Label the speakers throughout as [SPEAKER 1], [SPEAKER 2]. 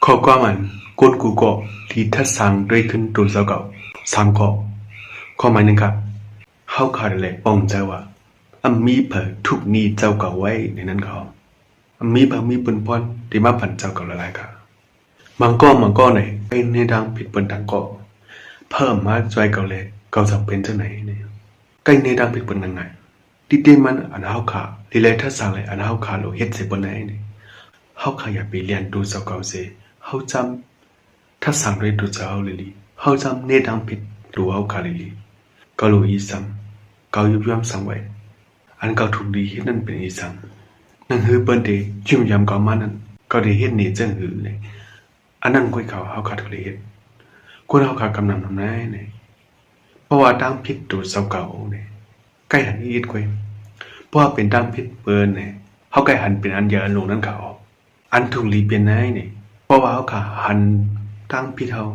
[SPEAKER 1] ข้อความมันก้นกูก็ที่ทัดสั่งด้วยขึ้นตัวเจ้าเก่า3 ข้อข้อหมายหนึ่งครับเฮาขาดอะไรป้องใจว่ามีเผยทุกนี้เจ้าเก่าไว้ในนั้นเขามีบางมีปืนพรที่มาผันเจ้าเก่าละลายครับบางก้อไหนเป็นในทางผิดปืนทางก็เพิ่มมาใจเก่าเลยเก่าจะเป็นเจ้าไหนเนี่ยใกล้ในทางผิดปืนยังไงที่เดมันอันเฮาขาที่เลยทัดสั่งเลยอันเฮาขาโลเฮ็ดสิบนไหนเนี่ยเฮาขาอยากไปเรียนดูเจ้าเก่าเสียเฮาจำถ้าสั่งเรียนดูเจ้าเลยเฮาจำในทางผิดดูเฮาขาเลยก็รู้อีสังเก่ายุบย่ำสังไว้อันเก่าถูกดีเฮ็ดนั่นเป็นอีสังนั่นคือเปิ้นเดจิ้มยำเก่ามานั่นก็ได้เฮ็ดนี่จังหือเลยอันนั้นก้อยเขาเฮาขาถูกเลยเฮ็ดคนเฮาขากำนำนำนายเนี่ยเพราะว่าตามผิดตัวเจ้าเก่าเนี่ยใกล้หันอีดก้อยเพราะว่าเป็นตามผิดเปิ้นเนี่ยเฮาใกล้หันเป็นอันเดียวอันลงนั้นเขาอันถูกลีเปลี่ยนนายเนี่ยเพราะว่าเฮาขาหันตามผิดเฮา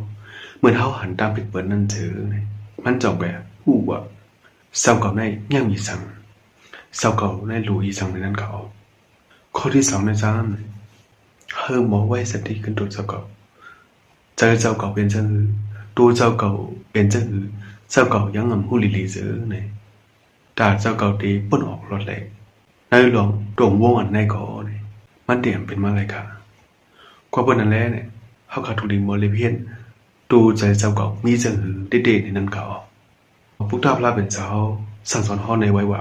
[SPEAKER 1] เหมือนเฮาหันตามผิดเปิ้นนั่นเถอะเนี่ยมันจบแบบฮู้ว่าเจ้าเก่าในยังมีสังเจ้าเก่าในรู้อีสังในนั้นเขาข้อที่2ใน3เฮอหมอไว้สติขึ้นตัวเจ้าเก่าเจอเจ้าเก่าเป็นจังหือตัวเจ้าเก่าเป็นจังหือเจ้าเก่ายังฮู้ลีลีเสือเนี่ยถ้าเจ้าเก่าตีป่นออกรถเลยในหลวงตรงวงอันในก่อเนี่ยมันเตรียมเป็นมาเลยค่ะกว่าเปิ้นนั่นแหละเนี่ยเฮาขาถูกดิงบ่เลยเพี้ยนตัวใจเจ้าเก่ามีจังหือเด็ดๆในนั้นเขาพุทธพระเป็นเจ้าสั่งสอนเฮาในไว้ว่า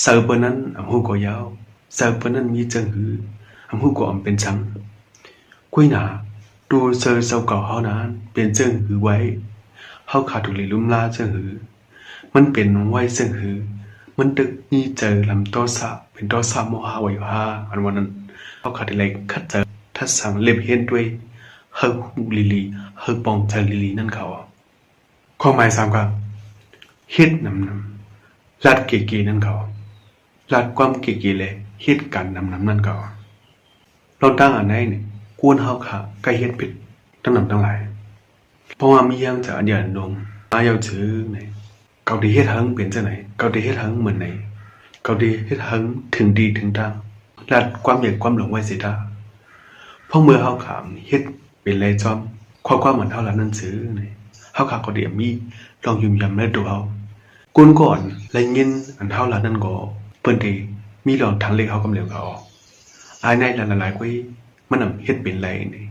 [SPEAKER 1] เสือเปิ้นนั้นฮู้ก็ยาวเสือเปิ้นนั้นมีจังหือฮู้ก็เป็นจังกุ้ยหนาตัวเสือเจ้าเก่าเฮานั้นเป็นจังหือไว้เฮาขาถูกเลยลุ่มลาจังหือมันเป็นไว้จังหือมันตึกนี่เจอลำต้อสะเป็นต้อสะโมหะไว้ฮาอันวันนั้นเฮาขาได้เลยคัดเจอทัดสั่งเล็บเห็นด้วยเฮาฮู้ลีลีเฮาปองใจลีลีนั่นเขาข้อหมาย3ครับเฮ็ดนำลัดเก๋ๆนั่นเขาลัดความเก๋ๆเลยเฮ็ดกันนำนั่นเขาเราตั้งอันไหนเนี่ยกวนเฮาขาใกล้เฮ็ดผิดทั้งนำทั้งหลายเพราะว่ามียังจะอันเดียวอันดงมาเอาชื่อเนี่ยเกาดีเฮ็ดหังเป็นจังไหนเกาดีเฮ็ดหังเหมือนไหนเกาดีเฮ็ดหังถึงดีถึงดังลัดความอยากความหลงไว้สิท่าเพราะเมื่อเฮาขามเฮ็ดเป็นไรจอมความเหมือนเฮาละนั่นซื้อเนี่ยเฮาขาก็เดียมีลองยุ่มยำและตัวเฮากุนก่อนและยินอันเฮาละนั่นก็เปิ้นที่มีลองทางเล็กเฮากำเหลียวเขาอายในหลายๆกว่ามันนำเฮ็ดเป็นไรนี่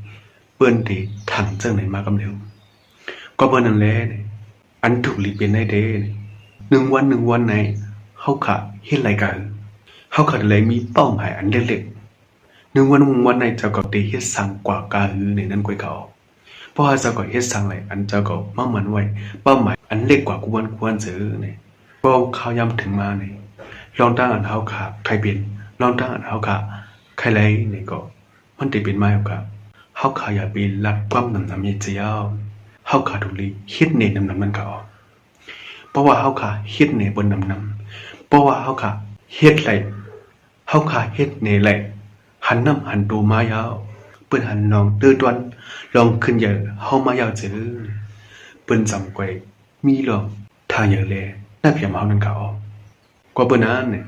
[SPEAKER 1] เปิ้นที่ทางจังไหนมากำเหลียวก็เปิ้นนั่นแหละนี่อันถูกลีเป็นได้เด้นี่1 วันในเฮาขาเฮ็ดรายการเฮาขาเลยมีเป้าหมายอันเล็กๆ1 วันในเจ้าก็ตีเฮ็ดสั่งกว่ากาหือในนั้นกว่าเขาเพราะว่าเจ้าก็เฮ็ดสั่งหลายอันเจ้าก็มาเหมือนไว้เป้าหมายอันเล็กกว่าควรซื้อนี่ก็เขาย้ำถึงมานี่ลองตั้งอันเฮาขาใครเป็นลองตั้งอันเฮาขาใครไรนี่ก็มันติเป็นมาอยู่ครับเฮาขาอย่าไปลัดความนำเจียวเฮาขาถูกลีเฮ็ดเนนำมันก็เพราะว่าเฮาขาเฮ็ดเนบนนำเพราะว่าเฮาขาเฮ็ดไหลเฮาขาเฮ็ดเนไหลหันน้ำหันตัวมายาวเปิ้นหันน้องตื้อตวนลองขึ้นเยอะเฮามายาวจื้อเปิ้นจำไว้มีลองทางเยอะแลน่าเพียงเฮานั้นเขากว่าเปิ้นนั้นเนี่ย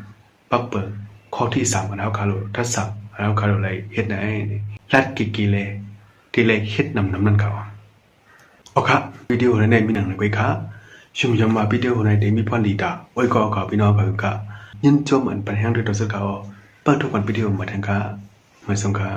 [SPEAKER 1] ปักเปิดข้อที่3อันเฮาขาโลทัดศัพท์อันเฮาขาโลไหลเฮ็ดไหนนี่ลัดกิเลที่เลยเฮ็ดนำนั้นเขาเอาครับวิดีโอในมีหนังในไว้ค่ะชุมยามว่าวิดีโอในได้มีพรดีตาไว้ก็ขอพี่น้องเพิ่นค่ะยินจมอันปัญหาด้วยตัวสึกเขาเปิดทุกวันวิดีโอมาทางค่ะมาส่งค่ะ